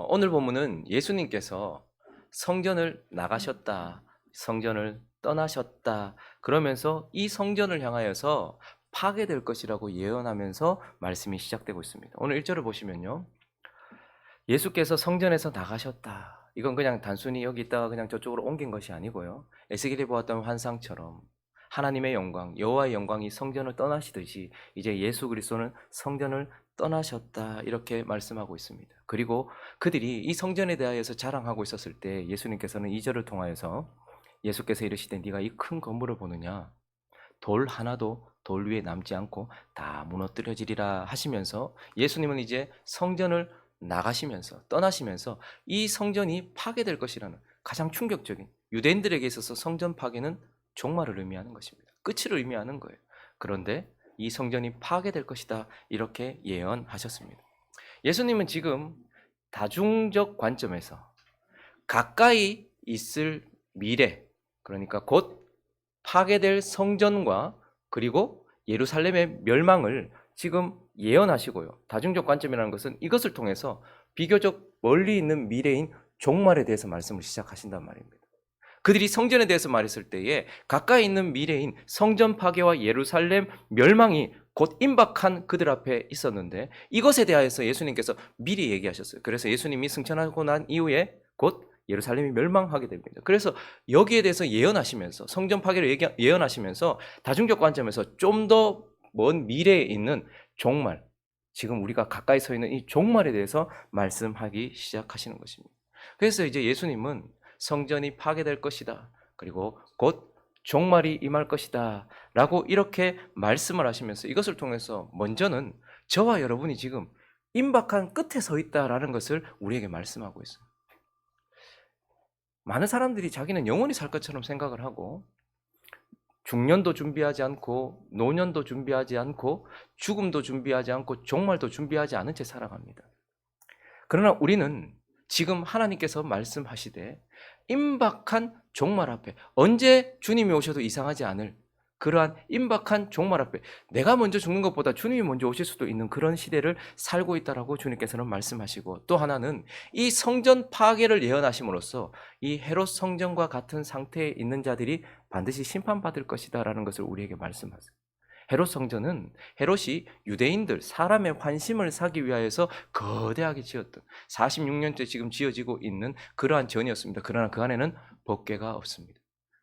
오늘 본문은 예수님께서 성전을 나가셨다, 성전을 떠나셨다, 그러면서 이 성전을 향하여서 파괴될 것이라고 예언하면서 말씀이 시작되고 있습니다. 오늘 1절을 보시면요. 예수께서 성전에서 나가셨다. 이건 그냥 단순히 여기 있다가 그냥 저쪽으로 옮긴 것이 아니고요. 에스겔이 보았던 환상처럼 하나님의 영광, 여호와의 영광이 성전을 떠나시듯이 이제 예수 그리스도는 성전을 떠나셨다. 이렇게 말씀하고 있습니다. 그리고 그들이 이 성전에 대하여서 자랑하고 있었을 때 예수님께서는 2절을 통하여서 예수께서 이르시되 네가 이 큰 건물을 보느냐? 돌 하나도 돌 위에 남지 않고 다 무너뜨려지리라 하시면서 예수님은 이제 성전을 나가시면서 떠나시면서 이 성전이 파괴될 것이라는 가장 충격적인, 유대인들에게 있어서 성전 파괴는 종말을 의미하는 것입니다. 끝을 의미하는 거예요. 그런데 이 성전이 파괴될 것이다 이렇게 예언하셨습니다. 예수님은 지금 다중적 관점에서 가까이 있을 미래, 그러니까 곧 파괴될 성전과 그리고 예루살렘의 멸망을 지금 예언하시고요. 다중적 관점이라는 것은 이것을 통해서 비교적 멀리 있는 미래인 종말에 대해서 말씀을 시작하신단 말입니다. 그들이 성전에 대해서 말했을 때에 가까이 있는 미래인 성전 파괴와 예루살렘 멸망이 곧 임박한 그들 앞에 있었는데 이것에 대하여서 예수님께서 미리 얘기하셨어요. 그래서 예수님이 승천하고 난 이후에 곧 예루살렘이 멸망하게 됩니다. 그래서 여기에 대해서 예언하시면서 성전 파괴를 예언하시면서 다중적 관점에서 좀 더 먼 미래에 있는 종말, 지금 우리가 가까이 서 있는 이 종말에 대해서 말씀하기 시작하시는 것입니다. 그래서 이제 예수님은 성전이 파괴될 것이다. 그리고 곧 종말이 임할 것이다. 라고 이렇게 말씀을 하시면서 이것을 통해서 먼저는 저와 여러분이 지금 임박한 끝에 서 있다라는 것을 우리에게 말씀하고 있어요. 많은 사람들이 자기는 영원히 살 것처럼 생각을 하고 중년도 준비하지 않고 노년도 준비하지 않고 죽음도 준비하지 않고 종말도 준비하지 않은 채 살아갑니다. 그러나 우리는 지금 하나님께서 말씀하시되 임박한 종말 앞에 언제 주님이 오셔도 이상하지 않을 그러한 임박한 종말 앞에 내가 먼저 죽는 것보다 주님이 먼저 오실 수도 있는 그런 시대를 살고 있다라고 주님께서는 말씀하시고, 또 하나는 이 성전 파괴를 예언하심으로써 이 헤롯 성전과 같은 상태에 있는 자들이 반드시 심판받을 것이다라는 것을 우리에게 말씀하세요. 헤롯 성전은 헤롯이 유대인들 사람의 환심을 사기 위하여서 거대하게 지었던 46년째 지금 지어지고 있는 그러한 전이었습니다. 그러나 그 안에는 법궤가 없습니다.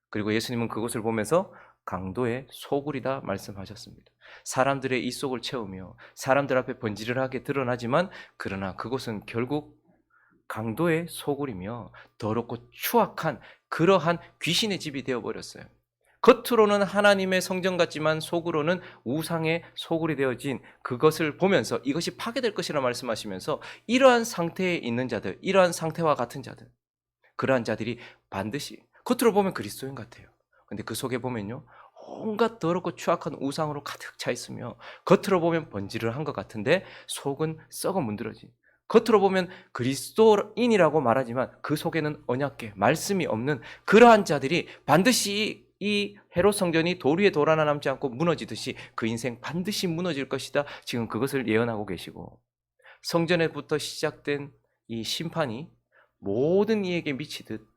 그리고 예수님은 그것을 보면서 강도의 소굴이다 말씀하셨습니다. 사람들의 이 속을 채우며 사람들 앞에 번지르르하게 드러나지만 그러나 그곳은 결국 강도의 소굴이며 더럽고 추악한 그러한 귀신의 집이 되어버렸어요. 겉으로는 하나님의 성전 같지만 속으로는 우상의 소굴이 되어진 그것을 보면서 이것이 파괴될 것이라 말씀하시면서 이러한 상태에 있는 자들, 이러한 상태와 같은 자들, 그러한 자들이 반드시 겉으로 보면 그리스도인 같아요. 근데 그 속에 보면요, 온갖 더럽고 추악한 우상으로 가득 차 있으며 겉으로 보면 번지르르한 것 같은데 속은 썩어 문드러진, 겉으로 보면 그리스도인이라고 말하지만 그 속에는 언약궤, 말씀이 없는 그러한 자들이 반드시 이 헤롯 성전이 돌 위에 돌 하나 남지 않고 무너지듯이 그 인생 반드시 무너질 것이다. 지금 그것을 예언하고 계시고, 성전에부터 시작된 이 심판이 모든 이에게 미치듯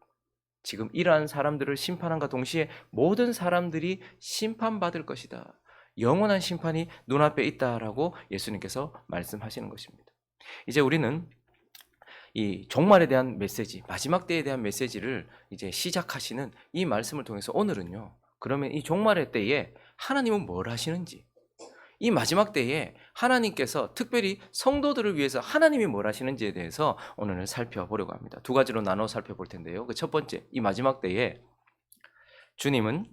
지금 이러한 사람들을 심판함과 동시에 모든 사람들이 심판받을 것이다. 영원한 심판이 눈앞에 있다라고 예수님께서 말씀하시는 것입니다. 이제 우리는 이 종말에 대한 메시지, 마지막 때에 대한 메시지를 이제 시작하시는 이 말씀을 통해서 오늘은요, 그러면 이 종말의 때에 하나님은 뭘 하시는지, 이 마지막 때에 하나님께서 특별히 성도들을 위해서 하나님이 뭘 하시는지에 대해서 오늘은 살펴보려고 합니다. 두 가지로 나눠 살펴볼 텐데요. 그 첫 번째, 이 마지막 때에 주님은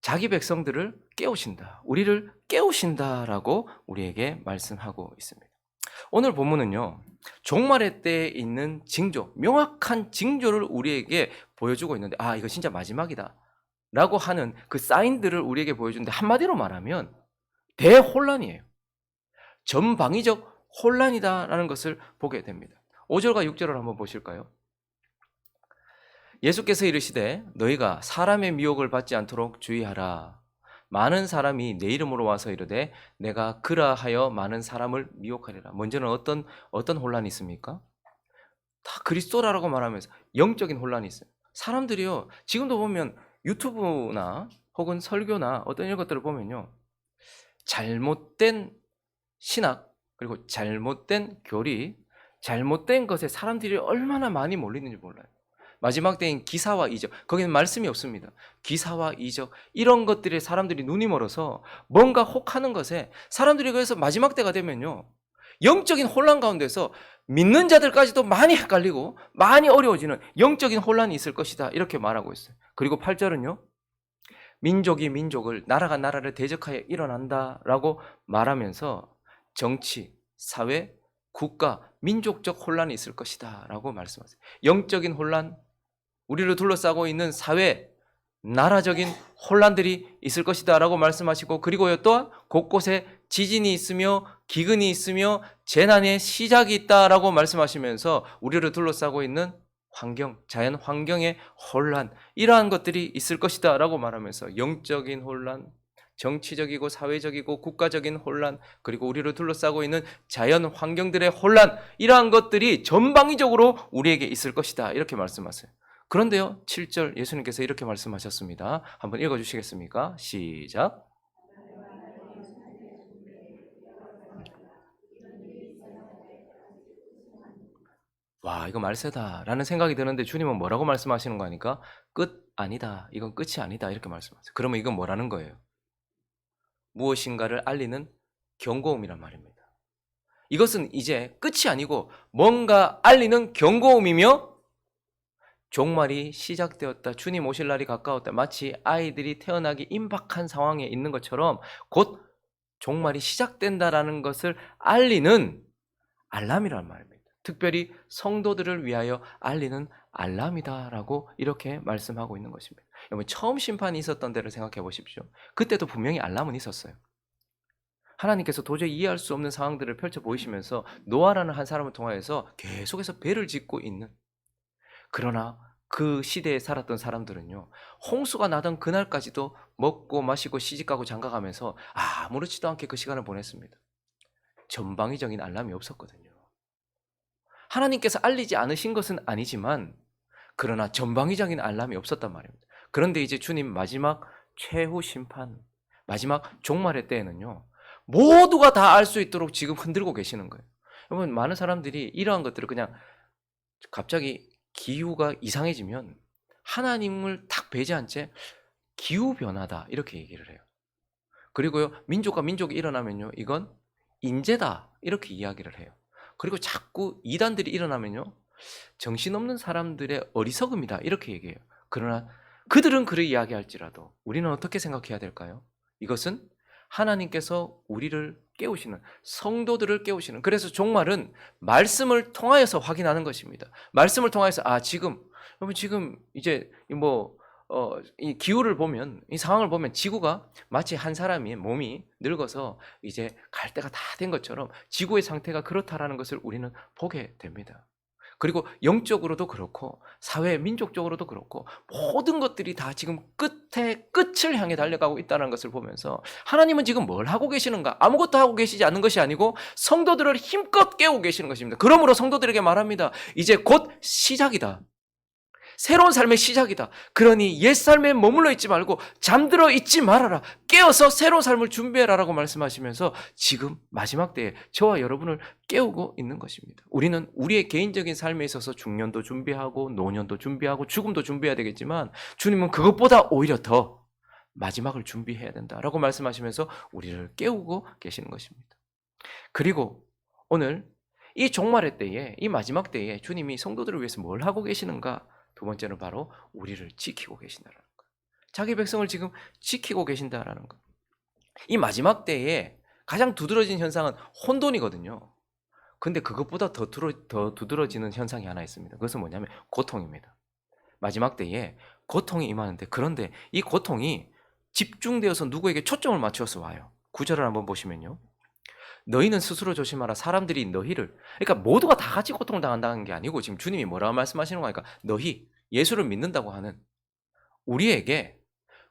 자기 백성들을 깨우신다, 우리를 깨우신다라고 우리에게 말씀하고 있습니다. 오늘 본문은요, 종말의 때에 있는 징조, 명확한 징조를 우리에게 보여주고 있는데, 아, 이거 진짜 마지막이다 라고 하는 그 사인들을 우리에게 보여주는데, 한마디로 말하면 대혼란이에요. 전방위적 혼란이다라는 것을 보게 됩니다. 5절과 6절을 한번 보실까요? 예수께서 이르시되 너희가 사람의 미혹을 받지 않도록 주의하라. 많은 사람이 내 이름으로 와서 이르되 내가 그라하여 많은 사람을 미혹하리라. 먼저는 어떤 혼란이 있습니까? 다 그리스도라고 말하면서 영적인 혼란이 있어요. 사람들이요, 지금도 보면 유튜브나 혹은 설교나 어떤 이런 것들을 보면요, 잘못된 신학, 그리고 잘못된 교리, 잘못된 것에 사람들이 얼마나 많이 몰리는지 몰라요. 마지막 때인 기사와 이적, 거기는 말씀이 없습니다. 기사와 이적, 이런 것들에 사람들이 눈이 멀어서 뭔가 혹하는 것에 사람들이, 그래서 마지막 때가 되면요, 영적인 혼란 가운데서 믿는 자들까지도 많이 헷갈리고 많이 어려워지는 영적인 혼란이 있을 것이다, 이렇게 말하고 있어요. 그리고 8절은요, 민족이 민족을, 나라가 나라를 대적하여 일어난다라고 말하면서 정치, 사회, 국가, 민족적 혼란이 있을 것이다 라고 말씀하세요. 영적인 혼란, 우리를 둘러싸고 있는 사회, 나라적인 혼란들이 있을 것이다 라고 말씀하시고, 그리고요, 또한 곳곳에 지진이 있으며 기근이 있으며 재난의 시작이 있다라고 말씀하시면서 우리를 둘러싸고 있는 환경, 자연 환경의 혼란, 이러한 것들이 있을 것이다 라고 말하면서 영적인 혼란, 정치적이고 사회적이고 국가적인 혼란, 그리고 우리를 둘러싸고 있는 자연 환경들의 혼란, 이러한 것들이 전방위적으로 우리에게 있을 것이다, 이렇게 말씀하세요. 그런데요, 7절 예수님께서 이렇게 말씀하셨습니다. 한번 읽어주시겠습니까? 시작. 와, 이거 말세다 라는 생각이 드는데, 주님은 뭐라고 말씀하시는 거 아니까? 끝 아니다, 이건 끝이 아니다, 이렇게 말씀하세요. 그러면 이건 뭐라는 거예요? 무엇인가를 알리는 경고음이란 말입니다. 이것은 이제 끝이 아니고 뭔가 알리는 경고음이며, 종말이 시작되었다, 주님 오실 날이 가까웠다, 마치 아이들이 태어나기 임박한 상황에 있는 것처럼 곧 종말이 시작된다라는 것을 알리는 알람이란 말입니다. 특별히 성도들을 위하여 알리는 알람이다라고 이렇게 말씀하고 있는 것입니다. 여러분, 처음 심판이 있었던 때를 생각해 보십시오. 그때도 분명히 알람은 있었어요. 하나님께서 도저히 이해할 수 없는 상황들을 펼쳐 보이시면서 노아라는 한 사람을 통하여서 계속해서 배를 짓고 있는, 그러나 그 시대에 살았던 사람들은요, 홍수가 나던 그날까지도 먹고 마시고 시집가고 장가가면서 아무렇지도 않게 그 시간을 보냈습니다. 전방위적인 알람이 없었거든요. 하나님께서 알리지 않으신 것은 아니지만, 그러나 전방위적인 알람이 없었단 말입니다. 그런데 이제 주님 마지막 최후 심판, 마지막 종말의 때에는요, 모두가 다 알 수 있도록 지금 흔들고 계시는 거예요. 여러분, 많은 사람들이 이러한 것들을 그냥 갑자기 기후가 이상해지면 하나님을 탁 배제한 채 기후변화다, 이렇게 얘기를 해요. 그리고요, 민족과 민족이 일어나면요, 이건 인재다, 이렇게 이야기를 해요. 그리고 자꾸 이단들이 일어나면요, 정신없는 사람들의 어리석음이다, 이렇게 얘기해요. 그러나 그들은 그를 이야기할지라도 우리는 어떻게 생각해야 될까요? 이것은 하나님께서 우리를 깨우시는, 성도들을 깨우시는, 그래서 종말은 말씀을 통하여서 확인하는 것입니다. 말씀을 통하여서 지금, 여러분, 지금 이제 이 기후를 보면, 이 상황을 보면 지구가 마치 한 사람이 몸이 늙어서 이제 갈 때가 다 된 것처럼 지구의 상태가 그렇다라는 것을 우리는 보게 됩니다. 그리고 영적으로도 그렇고 사회 민족적으로도 그렇고 모든 것들이 다 지금 끝을 향해 달려가고 있다는 것을 보면서, 하나님은 지금 뭘 하고 계시는가? 아무것도 하고 계시지 않는 것이 아니고 성도들을 힘껏 깨우고 계시는 것입니다. 그러므로 성도들에게 말합니다. 이제 곧 시작이다. 새로운 삶의 시작이다. 그러니 옛 삶에 머물러 있지 말고 잠들어 있지 말아라. 깨어서 새로운 삶을 준비해라라고 말씀하시면서 지금 마지막 때에 저와 여러분을 깨우고 있는 것입니다. 우리는 우리의 개인적인 삶에 있어서 중년도 준비하고 노년도 준비하고 죽음도 준비해야 되겠지만, 주님은 그것보다 오히려 더 마지막을 준비해야 된다라고 말씀하시면서 우리를 깨우고 계시는 것입니다. 그리고 오늘 이 종말의 때에, 이 마지막 때에 주님이 성도들을 위해서 뭘 하고 계시는가? 두 번째는 바로 우리를 지키고 계신다는 것. 자기 백성을 지금 지키고 계신다라는 것. 이 마지막 때에 가장 두드러진 현상은 혼돈이거든요. 근데 그것보다 더 두드러지는 현상이 하나 있습니다. 그것은 뭐냐면 고통입니다. 마지막 때에 고통이 임하는데, 그런데 이 고통이 집중되어서 누구에게 초점을 맞추어서 와요. 구절을 한번 보시면요, 너희는 스스로 조심하라. 사람들이 너희를, 그러니까 모두가 다 같이 고통을 당한다는 게 아니고, 지금 주님이 뭐라고 말씀하시는 거니까, 너희, 예수를 믿는다고 하는 우리에게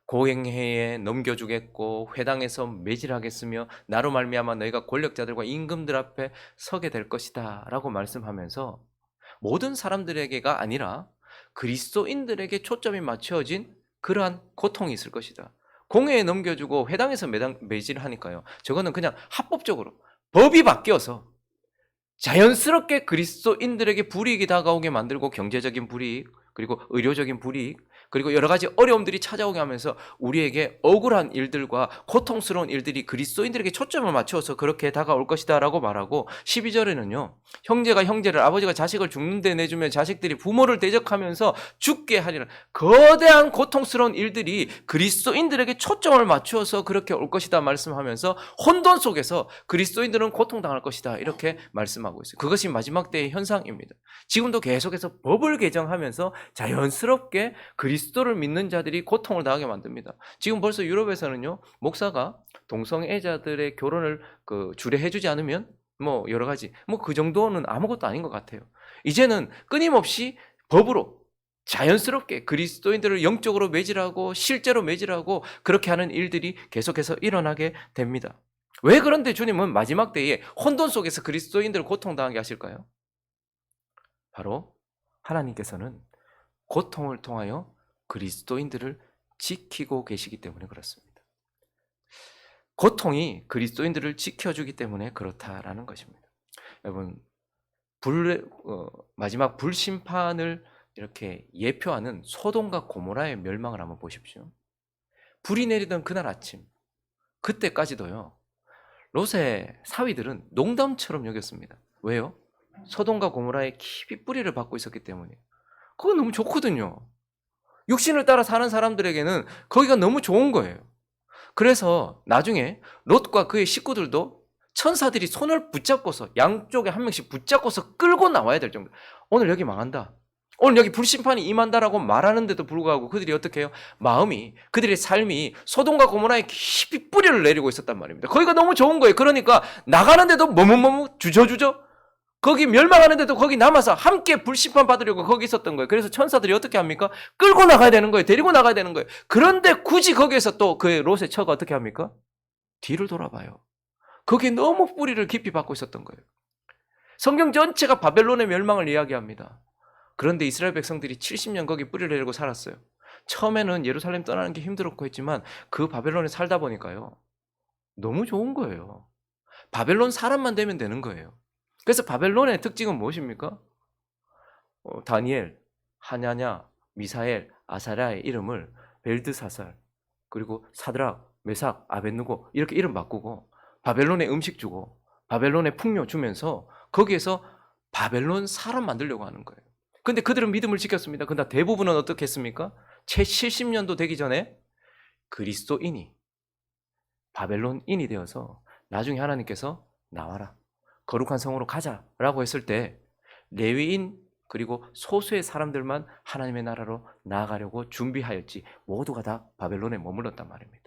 고행해에 넘겨주겠고 회당에서 매질하겠으며 나로 말미암아 너희가 권력자들과 임금들 앞에 서게 될 것이다 라고 말씀하면서, 모든 사람들에게가 아니라 그리스도인들에게 초점이 맞춰진 그러한 고통이 있을 것이다. 공회에 넘겨주고 회당에서 매질하니까요. 저거는 그냥 합법적으로 법이 바뀌어서 자연스럽게 그리스도인들에게 불이익이 다가오게 만들고 경제적인 불이익, 그리고 의료적인 불이익, 그리고 여러 가지 어려움들이 찾아오게 하면서 우리에게 억울한 일들과 고통스러운 일들이 그리스도인들에게 초점을 맞춰서 그렇게 다가올 것이다 라고 말하고, 12절에는요 형제가 형제를, 아버지가 자식을 죽는 데 내주면 자식들이 부모를 대적하면서 죽게 하리라, 거대한 고통스러운 일들이 그리스도인들에게 초점을 맞추어서 그렇게 올 것이다 말씀하면서 혼돈 속에서 그리스도인들은 고통당할 것이다 이렇게 말씀하고 있어요. 그것이 마지막 때의 현상입니다. 지금도 계속해서 법을 개정하면서 자연스럽게 그리스도를 믿는 자들이 고통을 당하게 만듭니다. 지금 벌써 유럽에서는요 목사가 동성애자들의 결혼을 주례해주지 않으면 뭐 여러 가지 그 정도는 아무것도 아닌 것 같아요. 이제는 끊임없이 법으로 자연스럽게 그리스도인들을 영적으로 매질하고 실제로 매질하고 그렇게 하는 일들이 계속해서 일어나게 됩니다. 왜 그런데 주님은 마지막 때에 혼돈 속에서 그리스도인들을 고통당하게 하실까요? 바로 하나님께서는 고통을 통하여 그리스도인들을 지키고 계시기 때문에 그렇습니다. 고통이 그리스도인들을 지켜주기 때문에 그렇다라는 것입니다. 여러분, 마지막 불심판을 이렇게 예표하는 소돔과 고모라의 멸망을 한번 보십시오. 불이 내리던 그날 아침, 그때까지도요 롯의 사위들은 농담처럼 여겼습니다. 왜요? 소돔과 고모라의 깊이 뿌리를 받고 있었기 때문에. 그거 너무 좋거든요. 육신을 따라 사는 사람들에게는 거기가 너무 좋은 거예요. 그래서 나중에 롯과 그의 식구들도 천사들이 손을 붙잡고서, 양쪽에 한 명씩 붙잡고서 끌고 나와야 될 정도. 오늘 여기 망한다, 오늘 여기 불심판이 임한다라고 말하는데도 불구하고 그들이 어떻게 해요? 마음이, 그들의 삶이 소돔과 고모라에 깊이 뿌리를 내리고 있었단 말입니다. 거기가 너무 좋은 거예요. 그러니까 나가는데도 머뭇머뭇 주저주저, 거기 멸망하는데도 거기 남아서 함께 불심판 받으려고 거기 있었던 거예요. 그래서 천사들이 어떻게 합니까? 끌고 나가야 되는 거예요. 데리고 나가야 되는 거예요. 그런데 굳이 거기에서 또 그 롯의 처가 어떻게 합니까? 뒤를 돌아봐요. 거기에 너무 뿌리를 깊이 받고 있었던 거예요. 성경 전체가 바벨론의 멸망을 이야기합니다. 그런데 이스라엘 백성들이 70년 거기 뿌리를 내리고 살았어요. 처음에는 예루살렘 떠나는 게 힘들었고 했지만 그 바벨론에 살다 보니까요 너무 좋은 거예요. 바벨론 사람만 되면 되는 거예요. 그래서 바벨론의 특징은 무엇입니까? 다니엘, 하냐냐, 미사엘, 아사랴의 이름을 벨드사살, 그리고 사드락, 메삭, 아벳느고 이렇게 이름 바꾸고 바벨론에 음식 주고 바벨론에 풍요 주면서 거기에서 바벨론 사람 만들려고 하는 거예요. 근데 그들은 믿음을 지켰습니다. 근데 대부분은 어떻게 했습니까? 채 70년도 되기 전에 그리스도인이 바벨론인이 되어서 나중에 하나님께서 나와라, 거룩한 성으로 가자라고 했을 때 레위인 그리고 소수의 사람들만 하나님의 나라로 나아가려고 준비하였지 모두가 다 바벨론에 머물렀단 말입니다.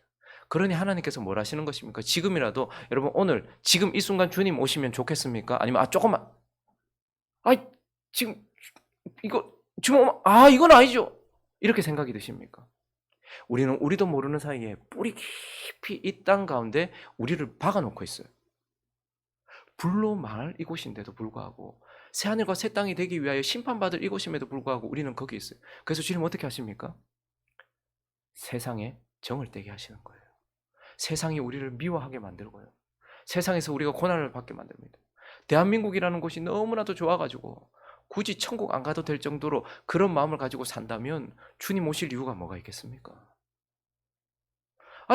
그러니 하나님께서 뭘 하시는 것입니까? 지금이라도 여러분 오늘 지금 이 순간 주님 오시면 좋겠습니까? 아니면 조금만 지금 이거 주님 이건 아니죠 이렇게 생각이 드십니까? 우리도 모르는 사이에 뿌리 깊이 이 땅 가운데 우리를 박아놓고 있어요. 불로 망할 이곳인데도 불구하고, 새하늘과 새 땅이 되기 위하여 심판받을 이곳임에도 불구하고 우리는 거기 있어요. 그래서 주님 어떻게 하십니까? 세상에 정을 떼게 하시는 거예요. 세상이 우리를 미워하게 만들고요, 세상에서 우리가 고난을 받게 만듭니다. 대한민국이라는 곳이 너무나도 좋아가지고 굳이 천국 안 가도 될 정도로 그런 마음을 가지고 산다면 주님 오실 이유가 뭐가 있겠습니까?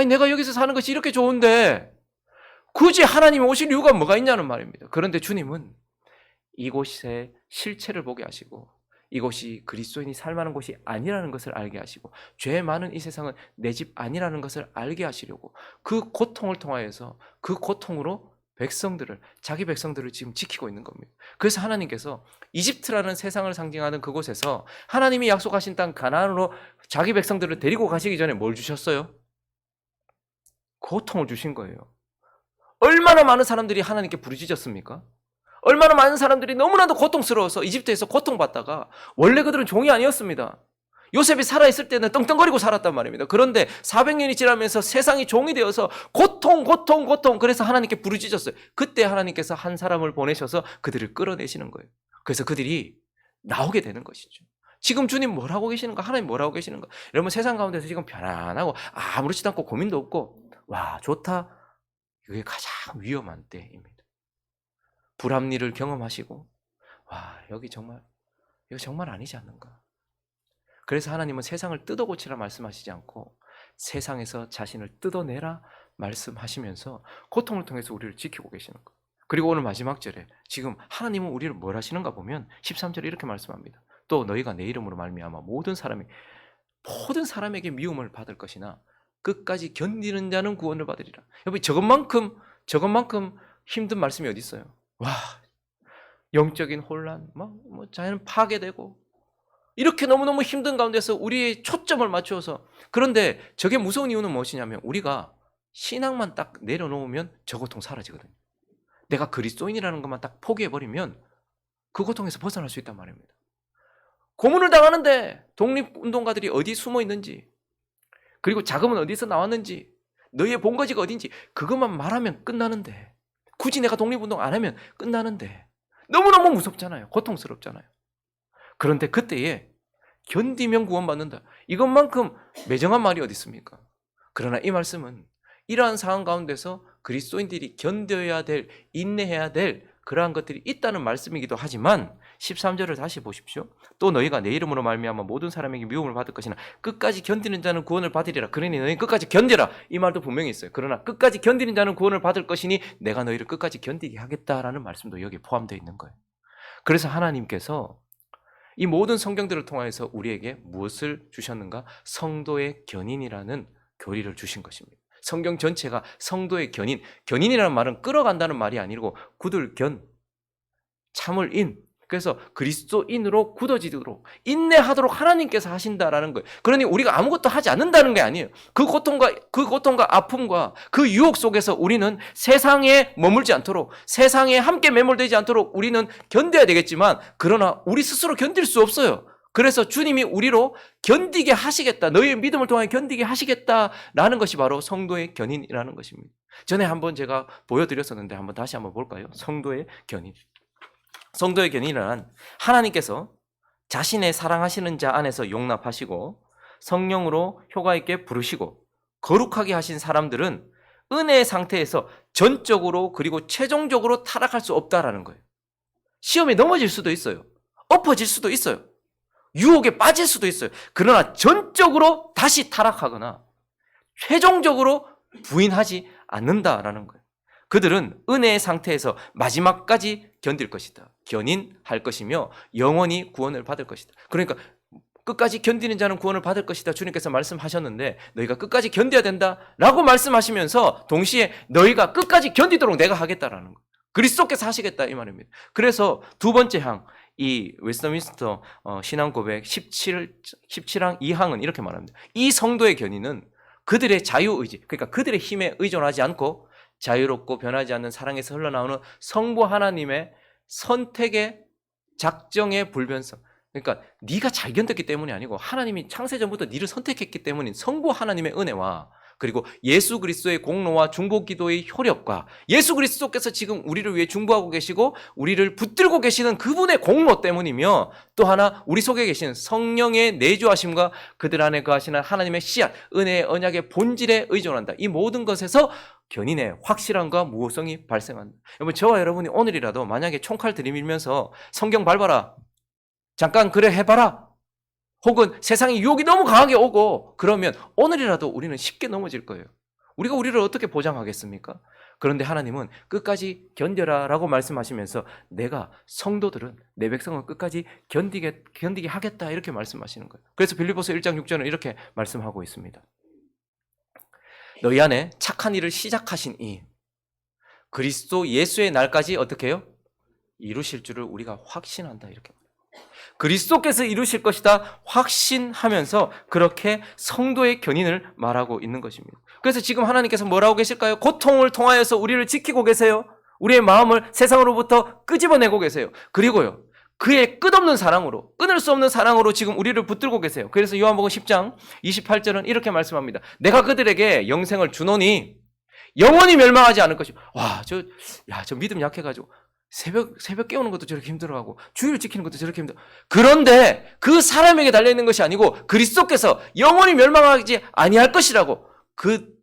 내가 여기서 사는 것이 이렇게 좋은데 굳이 하나님이 오실 이유가 뭐가 있냐는 말입니다. 그런데 주님은 이곳의 실체를 보게 하시고 이곳이 그리스도인이 살만한 곳이 아니라는 것을 알게 하시고 죄 많은 이 세상은 내 집 아니라는 것을 알게 하시려고 그 고통을 통하여서 그 고통으로 자기 백성들을 지금 지키고 있는 겁니다. 그래서 하나님께서 이집트라는 세상을 상징하는 그곳에서 하나님이 약속하신 땅 가나안으로 자기 백성들을 데리고 가시기 전에 뭘 주셨어요? 고통을 주신 거예요. 얼마나 많은 사람들이 하나님께 부르짖었습니까? 얼마나 많은 사람들이 너무나도 고통스러워서 이집트에서 고통받다가, 원래 그들은 종이 아니었습니다. 요셉이 살아있을 때는 떵떵거리고 살았단 말입니다. 그런데 400년이 지나면서 세상이 종이 되어서 고통, 그래서 하나님께 부르짖었어요. 그때 하나님께서 한 사람을 보내셔서 그들을 끌어내시는 거예요. 그래서 그들이 나오게 되는 것이죠. 지금 주님 뭘 하고 계시는가? 하나님 뭘 하고 계시는가? 여러분 세상 가운데서 지금 편안하고 아무렇지도 않고 고민도 없고 와 좋다. 이게 가장 위험한 때입니다. 불합리를 경험하시고 와 이거 정말 아니지 않는가? 그래서 하나님은 세상을 뜯어고치라 말씀하시지 않고 세상에서 자신을 뜯어내라 말씀하시면서 고통을 통해서 우리를 지키고 계시는 거예요. 그리고 오늘 마지막 절에 지금 하나님은 우리를 뭘 하시는가 보면 13절에 이렇게 말씀합니다. 또 너희가 내 이름으로 말미암아 모든 사람에게 미움을 받을 것이나 끝까지 견디는 자는 구원을 받으리라. 여러분 저것만큼 힘든 말씀이 어디 있어요? 와 영적인 혼란, 자연 파괴되고 이렇게 너무너무 힘든 가운데서 우리의 초점을 맞추어서 그런데 저게 무서운 이유는 무엇이냐면 우리가 신앙만 딱 내려놓으면 저 고통 사라지거든요. 내가 그리스도인이라는 것만 딱 포기해버리면 그 고통에서 벗어날 수 있단 말입니다. 고문을 당하는데 독립운동가들이 어디 숨어 있는지 그리고 자금은 어디서 나왔는지 너희의 본거지가 어딘지 그것만 말하면 끝나는데 굳이 내가 독립운동 안 하면 끝나는데 너무너무 무섭잖아요. 고통스럽잖아요. 그런데 그때에 견디면 구원받는다. 이것만큼 매정한 말이 어디 있습니까? 그러나 이 말씀은 이러한 상황 가운데서 그리스도인들이 견뎌야 될, 인내해야 될 그러한 것들이 있다는 말씀이기도 하지만 13절을 다시 보십시오. 또 너희가 내 이름으로 말미암아 모든 사람에게 미움을 받을 것이나 끝까지 견디는 자는 구원을 받으리라. 그러니 너희 끝까지 견디라. 이 말도 분명히 있어요. 그러나 끝까지 견디는 자는 구원을 받을 것이니 내가 너희를 끝까지 견디게 하겠다라는 말씀도 여기에 포함되어 있는 거예요. 그래서 하나님께서 이 모든 성경들을 통해서 우리에게 무엇을 주셨는가? 성도의 견인이라는 교리를 주신 것입니다. 성경 전체가 성도의 견인이라는 말은 끌어간다는 말이 아니고 굳을 견, 참을 인. 그래서 그리스도인으로 굳어지도록 인내하도록 하나님께서 하신다라는 거예요. 그러니 우리가 아무것도 하지 않는다는 게 아니에요. 그 고통과 아픔과 그 유혹 속에서 우리는 세상에 머물지 않도록 세상에 함께 매몰되지 않도록 우리는 견뎌야 되겠지만 그러나 우리 스스로 견딜 수 없어요. 그래서 주님이 우리로 견디게 하시겠다. 너희의 믿음을 통해 견디게 하시겠다라는 것이 바로 성도의 견인이라는 것입니다. 전에 한번 제가 보여드렸었는데 다시 한번 볼까요? 성도의 견인. 성도의 견인이란 하나님께서 자신의 사랑하시는 자 안에서 용납하시고 성령으로 효과 있게 부르시고 거룩하게 하신 사람들은 은혜의 상태에서 전적으로 그리고 최종적으로 타락할 수 없다라는 거예요. 시험에 넘어질 수도 있어요. 엎어질 수도 있어요. 유혹에 빠질 수도 있어요. 그러나 전적으로 다시 타락하거나 최종적으로 부인하지 않는다라는 거예요. 그들은 은혜의 상태에서 마지막까지 견딜 것이다. 견인할 것이며 영원히 구원을 받을 것이다. 그러니까 끝까지 견디는 자는 구원을 받을 것이다. 주님께서 말씀하셨는데 너희가 끝까지 견뎌야 된다라고 말씀하시면서 동시에 너희가 끝까지 견디도록 내가 하겠다라는 거예요. 그리스도께서 하시겠다 이 말입니다. 그래서 두 번째 항, 이 웨스트민스터 신앙 고백 17항 2항은 이렇게 말합니다. 이 성도의 견인은 그들의 자유의지, 그러니까 그들의 힘에 의존하지 않고 자유롭고 변하지 않는 사랑에서 흘러나오는 성부 하나님의 선택의 작정의 불변성. 그러니까 네가 잘 견뎠기 때문이 아니고 하나님이 창세전부터 네를 선택했기 때문인 성부 하나님의 은혜와 그리고 예수 그리스도의 공로와 중보기도의 효력과 예수 그리스도께서 지금 우리를 위해 중보하고 계시고 우리를 붙들고 계시는 그분의 공로 때문이며 또 하나 우리 속에 계신 성령의 내주하심과 그들 안에 거하시는 하나님의 씨앗, 은혜의 언약의 본질에 의존한다. 이 모든 것에서 견인의 확실함과 무호성이 발생한다. 여러분 저와 여러분이 오늘이라도 만약에 총칼 들이밀면서 성경 밟아라, 잠깐 그래 해봐라, 혹은 세상의 유혹이 너무 강하게 오고 그러면 오늘이라도 우리는 쉽게 넘어질 거예요. 우리가 우리를 어떻게 보장하겠습니까? 그런데 하나님은 끝까지 견뎌라 라고 말씀하시면서 내가 성도들은 내 백성을 끝까지 견디게 하겠다 이렇게 말씀하시는 거예요. 그래서 빌립보서 1장 6절은 이렇게 말씀하고 있습니다. 너희 안에 착한 일을 시작하신 이 그리스도 예수의 날까지 어떻게 해요? 이루실 줄을 우리가 확신한다 이렇게 말해요. 그리스도께서 이루실 것이다 확신하면서 그렇게 성도의 견인을 말하고 있는 것입니다. 그래서 지금 하나님께서 뭐라고 계실까요? 고통을 통하여서 우리를 지키고 계세요. 우리의 마음을 세상으로부터 끄집어내고 계세요. 그리고요 그의 끝없는 사랑으로, 끊을 수 없는 사랑으로 지금 우리를 붙들고 계세요. 그래서 요한복음 10장 28절은 이렇게 말씀합니다. 내가 그들에게 영생을 주노니 영원히 멸망하지 않을 것이고. 와, 저 믿음 약해가지고 새벽 깨우는 것도 저렇게 힘들어하고 주의를 지키는 것도 저렇게 힘들어. 그런데 그 사람에게 달려있는 것이 아니고 그리스도께서 영원히 멸망하지 아니할 것이라고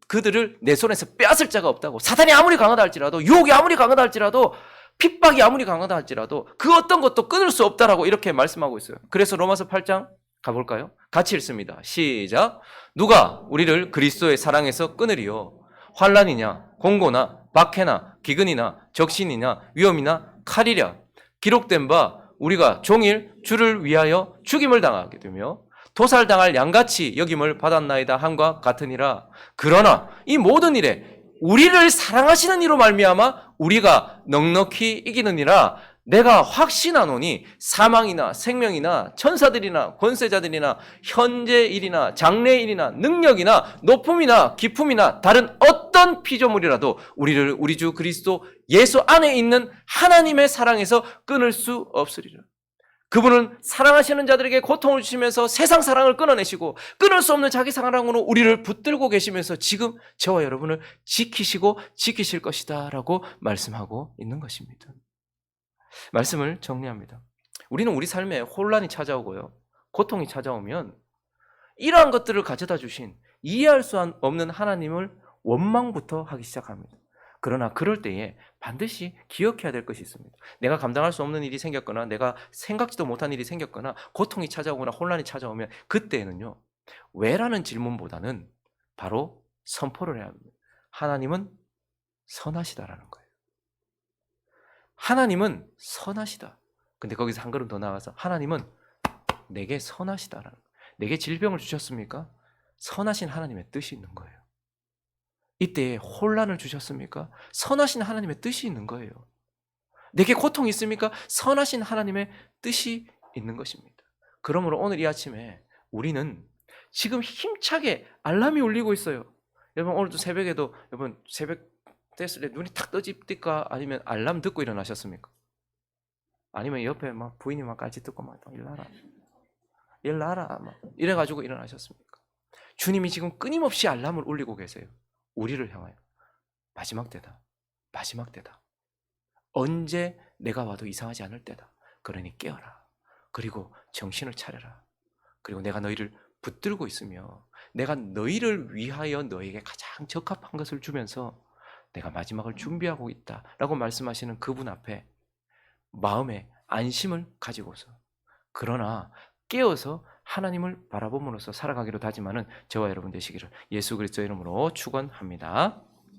그들을 내 손에서 빼앗을 자가 없다고. 사탄이 아무리 강하다 할지라도, 유혹이 아무리 강하다 할지라도, 핍박이 아무리 강하다 할지라도 그 어떤 것도 끊을 수 없다라고 이렇게 말씀하고 있어요. 그래서 로마서 8장 가볼까요? 같이 읽습니다. 시작. 누가 우리를 그리스도의 사랑에서 끊으리요? 환난이냐, 공고나, 박해나, 기근이나, 적신이나, 위험이나, 칼이랴. 기록된 바 우리가 종일 주를 위하여 죽임을 당하게 되며 도살당할 양같이 여김을 받았나이다 함과 같으니라. 그러나 이 모든 일에 우리를 사랑하시는 이로 말미암아 우리가 넉넉히 이기느니라. 내가 확신하노니 사망이나 생명이나 천사들이나 권세자들이나 현재 일이나 장래 일이나 능력이나 높음이나 깊음이나 다른 어떤 피조물이라도 우리를 우리 주 그리스도 예수 안에 있는 하나님의 사랑에서 끊을 수 없으리라. 그분은 사랑하시는 자들에게 고통을 주시면서 세상 사랑을 끊어내시고 끊을 수 없는 자기 사랑으로 우리를 붙들고 계시면서 지금 저와 여러분을 지키시고 지키실 것이다 라고 말씀하고 있는 것입니다. 말씀을 정리합니다. 우리는 우리 삶에 혼란이 찾아오고요, 고통이 찾아오면 이러한 것들을 가져다 주신 이해할 수 없는 하나님을 원망부터 하기 시작합니다. 그러나 그럴 때에 반드시 기억해야 될 것이 있습니다. 내가 감당할 수 없는 일이 생겼거나 내가 생각지도 못한 일이 생겼거나 고통이 찾아오거나 혼란이 찾아오면 그때는요, 왜라는 질문보다는 바로 선포를 해야 합니다. 하나님은 선하시다라는 거예요. 하나님은 선하시다. 근데 거기서 한 걸음 더 나아가서 하나님은 내게 선하시다라는 거예요. 내게 질병을 주셨습니까? 선하신 하나님의 뜻이 있는 거예요. 이때 혼란을 주셨습니까? 선하신 하나님의 뜻이 있는 거예요. 내게 고통이 있습니까? 선하신 하나님의 뜻이 있는 것입니다. 그러므로 오늘 이 아침에 우리는 지금 힘차게 알람이 울리고 있어요. 여러분 오늘도 새벽에도 여러분 새벽 됐을 때 눈이 탁 떠집니까? 아니면 알람 듣고 일어나셨습니까? 아니면 옆에 막 부인이 막 깔치 듣고 막 일나라 막 이래가지고 일어나셨습니까? 주님이 지금 끊임없이 알람을 울리고 계세요. 우리를 향하여 마지막 때다. 마지막 때다. 언제 내가 와도 이상하지 않을 때다. 그러니 깨어라. 그리고 정신을 차려라. 그리고 내가 너희를 붙들고 있으며 내가 너희를 위하여 너에게 가장 적합한 것을 주면서 내가 마지막을 준비하고 있다라고 말씀하시는 그분 앞에 마음의 안심을 가지고서, 그러나 깨어서 하나님을 바라봄으로써 살아가기로 다짐하는 저와 여러분 되시기를 예수 그리스도의 이름으로 축원합니다.